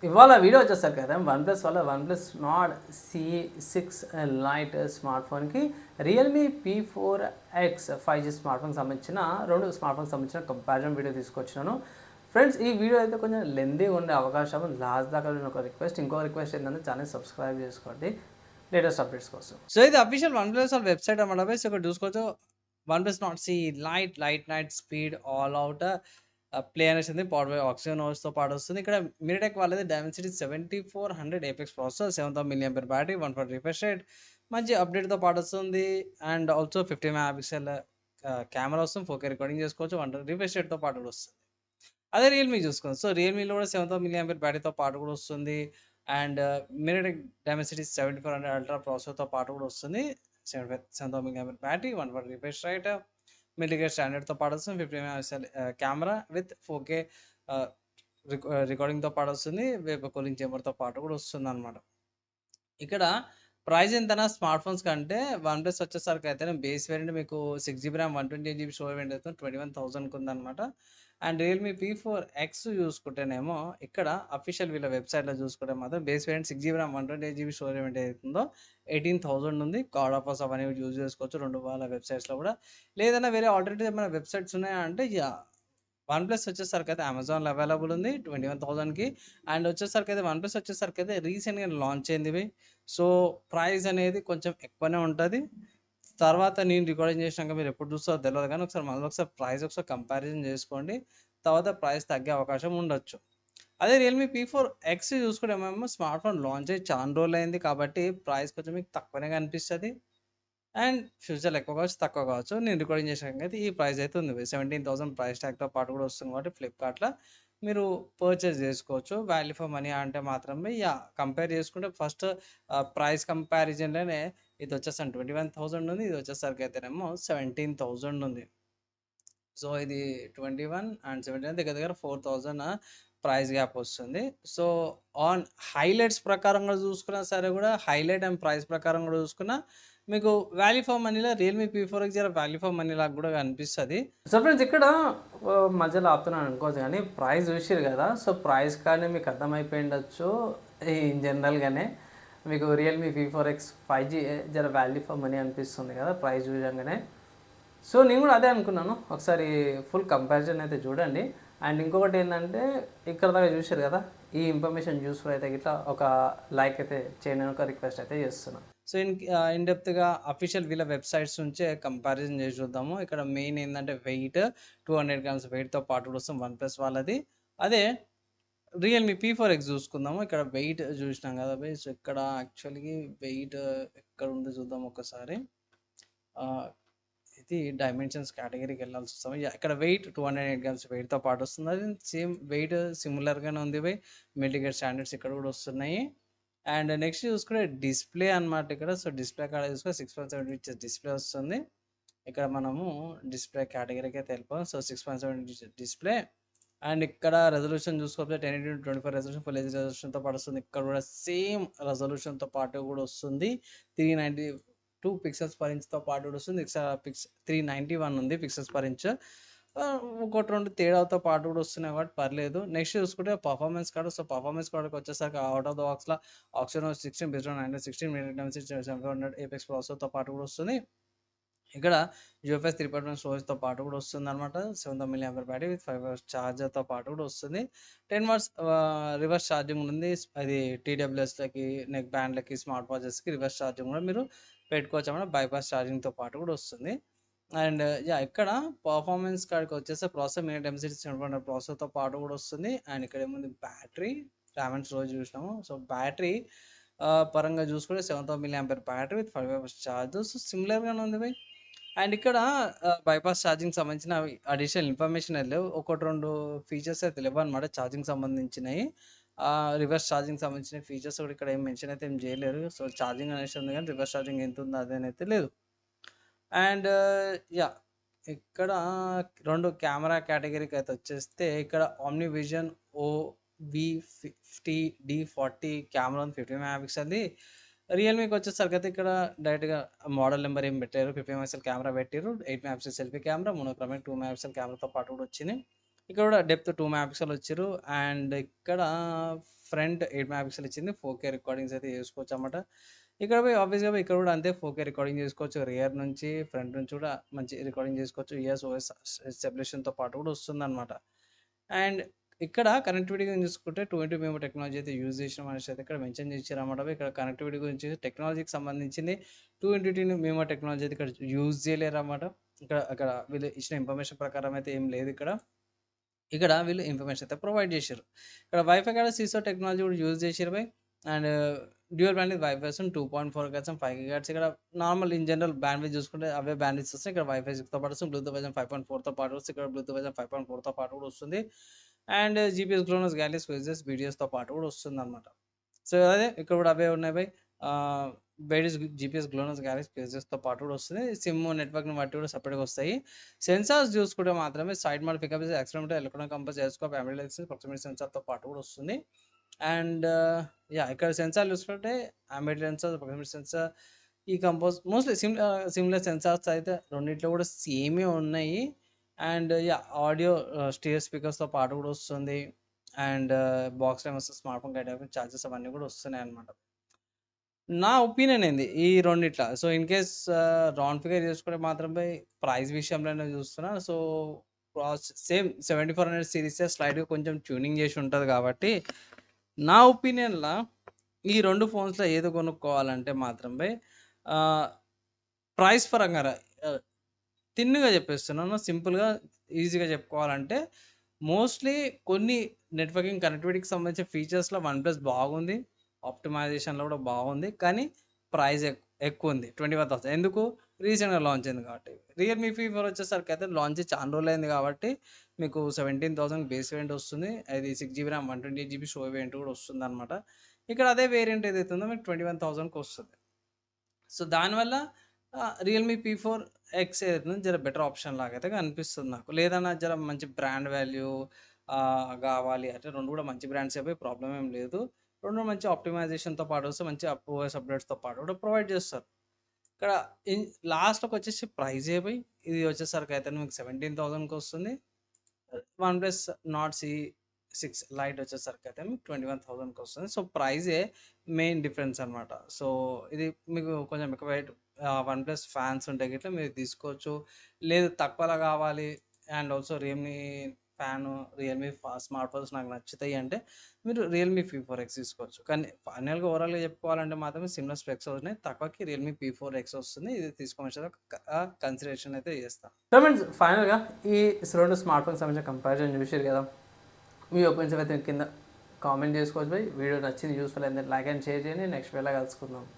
ఇవాళ వీడియో వచ్చేసరికి కదా వన్‌ప్లస్ వల్ల వన్‌ప్లస్ నార్డ్ సి6 లైట్ స్మార్ట్ ఫోన్కి రియల్మీ P4X 5G స్మార్ట్ ఫోన్కి సంబంధించిన రెండు స్మార్ట్ ఫోన్కి సంబంధించిన కంపారిజన్ వీడియో తీసుకొచ్చినాను. ఫ్రెండ్స్, ఈ వీడియో అయితే కొంచెం లెందీగా ఉండే అవకాశం లాస్ట్ దాకా ఒక రిక్వెస్ట్. ఇంకో రిక్వెస్ట్ ఏంటంటే ఛానల్ సబ్స్క్రైబ్ చేసుకోండి లేటెస్ట్ అప్డేట్స్ కోసం. సో ఇది అఫీషియల్ వన్‌ప్లస్ వాళ్ళ వెబ్‌సైట్ అన్నమాట బై. సో ఇక్కడ చూసుకోవచ్చు OnePlus Nord C lite night speed all out play అనేసింది పవర్డ్ బై ఆక్సిజన్ ఓఎస్‌తో పాటు వస్తుంది. ఇక్కడ మీడియాటెక్ వాళ్ళది Dimensity 7400 Apex processor, 7000 milli battery, 140 refresh rate, మంచి అప్డేట్‌తో పాటు వస్తుంది. అండ్ ఆల్సో 50 మెగాపిక్సెల్ కెమెరా వస్తుంది, 4K రికార్డింగ్ చేసుకోవచ్చు, 120 రిఫ్రెష్ రేట్‌తో పాటు కూడా వస్తుంది. అదే రియల్మీ చూసుకోండి. సో రియల్మీలో కూడా 7000 మిల్లీ బ్యాటరీతో పాటు కూడా వస్తుంది. అండ్ మీడియాటెక్ డైమెన్సిటీ 7400 అల్ట్రా ప్రాసెసర్‌తో పాటు కూడా వస్తుంది. 7000 మిల్లీ బ్యాటరీ, 140 రిఫ్రెష్ రేట్, మిలిగేట్ స్టాండర్డ్‌తో పాటు వస్తుంది. 50 మెగాపిక్సెల్ కెమెరా విత్ 4K ఆహ్, రికార్డింగ్‌తో పాటు వస్తుంది. వేపర్ కూలింగ్ చేంబర్‌తో పాటు కూడా వస్తుందన్నమాట. ఇక్కడ ప్రైస్ ఎంతనా స్మార్ట్ ఫోన్స్ కంటే వన్‌ప్లస్ వచ్చేసరికి అయితేనే బేస్ వేరియంట్ మీకు 6 GB RAM, 128 GB storage variant అయితే 21,000కి ఉందన్నమాట. అండ్ రియల్మీ P4X చూసుకుంటేనేమో ఇక్కడ అఫీషియల్ వీళ్ళ వెబ్‌సైట్‌లో చూసుకుంటే మాత్రం base variant 6 GB RAM, 128 GB storage variant ఏదైతుందో 18,000 ఉంది. కార్డ్ ఆఫర్స్ అవన్నీ యూజ్ చేసుకోవచ్చు 2 వాళ్ళ వెబ్‌సైట్స్‌లో కూడా. లేదన్నా వేరే ఆల్టర్‌నేటివ్ ఏమైనా వెబ్‌సైట్స్ ఉన్నాయా అంటే వన్‌ప్లస్ వచ్చేసరికైతే అమెజాన్‌లో అవైలబుల్ ఉంది 21,000కి. అండ్ వచ్చేసరికైతే వన్‌ప్లస్ వచ్చేసరికైతే రీసెంట్‌గా లాంచ్ అయిందివి. సో, ప్రైస్ అనేది కొంచెం ఎక్కువనే ఉంటది. తర్వాత నేను రికార్డింగ్ చేసినాక మీరు ఎప్పుడు చూస్తారో తెలవదు గానీ, మళ్ళీ ఒకసారి ప్రైస్ ఒకసారి కంపారిజన్ చేసుకోండి. తర్వాత ప్రైస్ తగ్గే అవకాశం ఉండొచ్చు. అదే రియల్మీ P4X చూసుకుంటేమేమో స్మార్ట్ ఫోన్ లాంచ్ అయ్యి చానా రోజులయింది కాబట్టి ప్రైస్ కొంచెం మీకు తక్కువనే కనిపిస్తది. అండ్ ఫ్యూచర్‌లో ఎక్కువ కావచ్చు, తక్కువ కావచ్చు. నేను రికార్డింగ్ చేసినాకైతే ఈ ప్రైస్ అయితే ఉంది. 17,000 ప్రైస్ ట్యాగ్‌తో పాటు కూడా వస్తుంది కాబట్టి ఫ్లిప్‌కార్ట్‌లో మీరు పర్చేజ్ చేసుకోవచ్చు. వాల్యూ ఫర్ మనీ అంటే మాత్రమే కంపేర్ చేసుకుంటే ఫస్ట్ ప్రైస్ కంపారిజన్‌లోనే ఇది వచ్చేసరికి 21,000 ఉంది. ఇది వచ్చేసరికైతేనేమో 17,000 ఉంది. సో, ఇది 21 అండ్ 17 దగ్గర దగ్గర 4,000 ప్రైస్ గ్యాప్ వస్తుంది. సో, ఆన్ హైలైట్స్ ప్రకారంగా చూసుకున్నా సరే కూడా హైలైట్ అండ్ ప్రైస్ ప్రకారం కూడా చూసుకున్నా మీకు వాల్యూ ఫర్ మనీలో రియల్మీ P4X జర వాల్యూ ఫర్ మనీ లాగా కూడా కనిపిస్తది. సో ఫ్రెండ్స్, ఇక్కడ మధ్యలో ఆపుతున్నాను అనుకోవచ్చు కానీ ప్రైస్ చూసిర్రు కదా. సో ప్రైస్ కానీ మీకు అర్థమైపోయి ఉండొచ్చు ఇన్ జనరల్గానే. మీకు రియల్మీ P4X 5G జర వాల్యూ ఫర్ మనీ అనిపిస్తుంది కదా ప్రైస్ చూడంగానే. సో నేను కూడా అదే అనుకున్నాను. ఒకసారి ఫుల్ కంపారిజన్ అయితే చూడండి. అండ్ ఇంకొకటి ఏంటంటే ఇక్కడ దాకా చూసారు కదా, ఈ ఇన్ఫర్మేషన్ యూస్ఫుల్ అయితే గిట్లా ఒక లైక్ అయితే చేయండి అని ఒక రిక్వెస్ట్ అయితే చేస్తున్నాను. సో, ఇన్ డెప్త్‌గా అఫీషియల్ వీళ్ళ వెబ్‌సైట్స్ నుంచే కంపారిజన్ చేసి చూద్దాము. ఇక్కడ మెయిన్ ఏందంటే వెయిట్ 200 గ్రామ్స్ వెయిట్‌తో పాటు కూడా వస్తుంది వన్‌ప్లస్ వాళ్ళది. అదే రియల్‌మీ P4X చూసుకుందాము. ఇక్కడ వెయిట్ చూసినాం కదా బేస్. సో, ఇక్కడ యాక్చువల్‌గా వెయిట్ ఎక్కడుందో చూద్దాం ఒక్కసారి. ఆహ్, ఇది డైమెన్షన్స్ కేటగరీకి వెళ్ళాల్సొస్తాం. ఇక్కడ వెయిట్ 208 గ్రామ్స్ వెయిట్‌తో పాటు వస్తుంది. అది సేమ్ వెయిట్ సిమిలర్‌గానే ఉంది బై. మిలిగేట్ స్టాండర్డ్స్ ఇక్కడ కూడా వస్తున్నాయి. అండ్ నెక్స్ట్ చూసుకుంటే డిస్‌ప్లే అన్నమాట ఇక్కడ. సో, డిస్‌ప్లే కాడ చూసుకుంటే 6.7 ఇంచెస్ డిస్‌ప్లే వస్తుంది. ఇక్కడ మనము డిస్‌ప్లే కేటగరీకి అయితే వెళ్ళిపోదాం. So, 6.7 inches display. అండ్ ఇక్కడ రెజల్యూషన్ చూసుకోకపోతే 1080x24 రెజల్యూషన్ ఫుల్ హెచ్‌డీ రెజల్యూషన్‌తో పాటు వస్తుంది. ఇక్కడ కూడా సేమ్ రెజల్యూషన్‌తో పాటు కూడా వస్తుంది. 392 పిక్సెల్స్ పర్ ఇంచ్‌తో పాటు కూడా వస్తుంది. 391 ఉంది పిక్సెల్స్ పర్ ఇంచ్. ఒకటి 2 తేడాతో పాటు కూడా వస్తున్నాయి కాబట్టి పర్లేదు. నెక్స్ట్ చూసుకుంటే పర్ఫార్మెన్స్ కార్డ్. సో, పర్ఫార్మెన్స్ కార్డ్‌కి వచ్చేసరికి ఔట్ ఆఫ్ ద బాక్స్‌లో ఆక్సినోస్ 16 బేస్డ్ ఆన్ 916 మీడియాటెక్ డైమెన్సిటీ 700 ఏపీఎక్స్ ప్రాసెసర్‌తో పాటు కూడా వస్తుంది. ఇక్కడ యూఎఫ్ఎస్ 3.1 స్టోరేజ్‌తో పాటు కూడా వస్తుందన్నమాట. 7000 మిల్లీ బ్యాటరీ విత్ 5 అవర్స్ చార్జర్‌తో పాటు కూడా వస్తుంది. 10 వాట్స్ రివర్స్ ఛార్జింగ్ ఉంది. అది టీడబ్ల్యూఎస్‌లకి, నెక్ బ్యాండ్‌లకి, స్మార్ట్ వాచెస్‌కి రివర్స్ ఛార్జింగ్ కూడా మీరు పెట్టుకోవచ్చన్నమాట. బైపాస్ ఛార్జింగ్‌తో పాటు కూడా వస్తుంది. అండ్ ఇక్కడ పర్ఫార్మెన్స్ కాడికి వచ్చేసి ప్రాసెసర్ మీడియాటెక్ డైమెన్సిటీ 700 ప్రాసెసర్‌తో పాటు కూడా వస్తుంది. అండ్ ఇక్కడ ఏముంది బ్యాటరీ, ర్యామ్ అండ్ స్టోరేజ్ చూసినాము. సో, బ్యాటరీ పరంగా చూసుకుంటే 7000 milli battery with 5 hours charge. So, సిమిలర్‌గానే ఉంది బై. అండ్ ఇక్కడ బైపాస్ ఛార్జింగ్ సంబంధించిన అడిషనల్ ఇన్ఫర్మేషన్ అయితే లేవు. ఒకటి 2 ఫీచర్స్ అయితే లేవన్నమాట ఛార్జింగ్ సంబంధించినయి. రివర్స్ ఛార్జింగ్ సంబంధించిన ఫీచర్స్ కూడా ఇక్కడ ఏం మెన్షన్ అయితే ఏం చేయలేరు. సో, ఛార్జింగ్ అనేసి ఉంది కానీ రివర్స్ ఛార్జింగ్ ఎంత ఉందో అదేనైతే లేదు. And yeah! ఇక్కడ 2 కెమెరా కేటగరీకి అయితే వచ్చేస్తే ఇక్కడ ఓమ్ని విజన్ OV50D40 కెమెరా ఉంది 50 మెగాపిక్సెల్‌ది. రియల్‌మీకి వచ్చేసరికైతే ఇక్కడ డైరెక్ట్‌గా మోడల్ నెంబర్ ఏం పెట్టారు. 50 మెగాపిక్సెల్ కెమెరా పెట్టిర్రు. 8 megapixel selfie camera, monochromatic 2 megapixel కెమెరాతో పాటు కూడా వచ్చింది. ఇక్కడ కూడా డెప్త్ 2 మెగాపిక్సెల్ వచ్చిర్రు. అండ్ ఇక్కడ ఫ్రంట్ 8 మెగాపిక్సెల్ ఇచ్చింది. 4K రికార్డింగ్స్ అయితే చేసుకోవచ్చు అన్నమాట. ఇక్కడ పోయి ఆబ్వియస్‌గా ఇక్కడ కూడా అంతే 4K రికార్డింగ్ చేసుకోవచ్చు. రియర్ నుంచి, ఫ్రంట్ నుంచి కూడా మంచి రికార్డింగ్ చేసుకోవచ్చు. OS స్టెబిలేషన్‌తో పాటు కూడా వస్తుందన్నమాట. అండ్ ఇక్కడ కనెక్టివిటీ గురించి చూసుకుంటే 220 మెమో టెక్నాలజీ అయితే యూజ్ చేసినాం అనేసి అయితే ఇక్కడ మెన్షన్ చేశారన్నమాట. ఇక్కడ కనెక్టివిటీ గురించి టెక్నాలజీకి సంబంధించింది 220 మెమో టెక్నాలజీ అయితే ఇక్కడ యూజ్ చేయలేరన్నమాట. అక్కడ వీళ్ళు ఇచ్చిన ఇన్ఫర్మేషన్ ప్రకారం అయితే ఏం లేదు ఇక్కడ. ఇక్కడ వీళ్ళు ఇన్ఫర్మేషన్ అయితే ప్రొవైడ్ చేశారు. ఇక్కడ వైఫై కాడ సిసో టెక్నాలజీ కూడా యూజ్ చేసిర్రు by. And dual bandwidth wifi వస్తుంది 2.4 GHz అండ్ 5 GHz. ఇక్కడ నార్మల్ ఇన్ జనరల్ బ్యాండ్విడ్త్ చూసుకుంటే అవే బ్యాండ్విడ్త్స్ వస్తాయి. ఇక్కడ వైఫై 6తో పాటు వస్తుంది. బ్లూటూత్ వర్షన్ 5.4తో పాటు వస్తుంది. ఇక్కడ బ్లూటూత్ వర్షన్ 5.4తో పాటు కూడా వస్తుంది. And GPS GLONASS galleries quizzes వీడియోస్తో పాటు కూడా వస్తుందన్నమాట. సో అదే ఇక్కడ కూడా అవే ఉన్నాయి బై. బైడిస్ జీపీఎస్ గ్లోనస్ గ్యాలరీస్ క్విజెస్తో పాటు కూడా వస్తుంది. సిమ్ నెట్వర్క్ని బట్టి కూడా సపరేట్గా వస్తాయి. సెన్సార్స్ చూసుకుంటే మాత్రమే side mount pickup accelerometer electronic compass gyroscope అమిలెక్స్ ప్రాక్సిమిటీ సెన్సార్తో పాటు కూడా వస్తుంది. అండ్ ఇక్కడ సెన్సార్ చూసుకుంటే అంబియంట్ సెన్సార్, ప్రాక్సిమిటీ సెన్సార్, ఈ కంపోజ్ మోస్ట్లీ సిమిలర్ సెన్సార్స్ అయితే రెండిట్లో కూడా సేమే ఉన్నాయి. అండ్ ఆడియో స్టీరియో స్పీకర్స్తో పాటు కూడా వస్తుంది. And box timers, smart phone guide charges అవన్నీ కూడా వస్తున్నాయి అనమాట. నా ఒపీనియన్ ఏంది ఈ రెండిట్ల. So in case round figure చూసుకుంటే మాత్రమే ప్రైస్ విషయంలోనే చూస్తున్నా. సో సేమ్ 7400 సిరీసే స్లైడ్‌గా కొంచెం ట్యూనింగ్ చేసి ఉంటది కాబట్టి నా ఒపీనియన్‌లా ఈ 2 ఫోన్స్‌లో ఏది కొనుక్కోవాలంటే మాత్రం ప్రైస్ పరంగా థిన్‌గా చెప్పేస్తున్నాను. సింపుల్‌గా, ఈజీగా చెప్పుకోవాలంటే మోస్ట్‌లీ కొన్ని నెట్వర్కింగ్ కనెక్టివిటీకి సంబంధించిన ఫీచర్స్‌లో వన్‌ప్లస్ బాగుంది. ఆప్టిమైజేషన్‌లో కూడా బాగుంది. కానీ ప్రైస్ ఎక్కువుంది 21,000. ఎందుకు? రీసెంట్‌గా లాంచ్ అయింది కాబట్టి. రియల్‌మీ ఫీ4 వచ్చేసరికి అయితే లాంచ్ చాలా రోజులైంది కాబట్టి మీకు 17,000 బేస్ వేరియంట్ వస్తుంది. అది 6GB RAM 128GB storage variant కూడా వస్తుందన్నమాట. ఇక్కడ అదే వేరియంట్ ఏదైతే ఉందో మీకు 21,000కి వస్తుంది. సో దానివల్ల రియల్‌మీ P4 ఎక్స్ ఏదైతే ఉందో జర బెటర్ ఆప్షన్ లాగా అయితే అనిపిస్తుంది నాకు. లేదన్నా జర మంచి బ్రాండ్ వాల్యూ కావాలి అంటే 2 కూడా మంచి బ్రాండ్స్ అయిపోయి ప్రాబ్లమ్ ఏం లేదు. 2 మంచి ఆప్టిమైజేషన్‌తో పాటు వస్తే మంచి ఓఎస్ అప్డేట్స్‌తో పాటు కూడా ప్రొవైడ్ చేస్తారు. ఇక్కడ లాస్ట్‌లోకి వచ్చేసి ప్రైస్ అయిపోయి ఇది వచ్చేసరికి అయితే మీకు 17,000కి వస్తుంది. వన్‌ప్లస్ నార్డ్ C6 లైట్ వచ్చేసరికి అయితే మీకు 21,000కి వస్తుంది. సో ప్రైజే మెయిన్ డిఫరెన్స్ అనమాట. సో ఇది మీకు కొంచెం ఎక్కువ వన్‌ప్లస్ ఫ్యాన్స్ ఉంటే గిట్ల మీరు తీసుకోవచ్చు. లేదు తక్కువలో కావాలి and also Realme smart phones నాకు నచ్చుతాయి అంటే మీరు రియల్మీ P4X తీసుకోవచ్చు. కానీ ఫైనల్‌గా ఓవరాల్‌గా చెప్పుకోవాలంటే మాత్రం సిమిలర్ స్పెక్స్ ఉన్నాయి. తక్కువకి రియల్మీ P4X వస్తుంది. ఇది తీసుకోమని కన్సిడరేషన్ అయితే చేస్తాను. సో మీన్స్ ఫైనల్గా ఈ 2 స్మార్ట్ ఫోన్స్ సంబంధించిన కంపారిజన్ చూసారు కదా. మీ ఒపీనియన్స్ అయితే కింద కామెంట్ చేసుకోవచ్చు బై. వీడియో నచ్చింది, యూస్ఫుల్ అయింది లైక్ అండ్ షేర్ చేయండి. నెక్స్ట్ వేళ కలుసుకుందాం.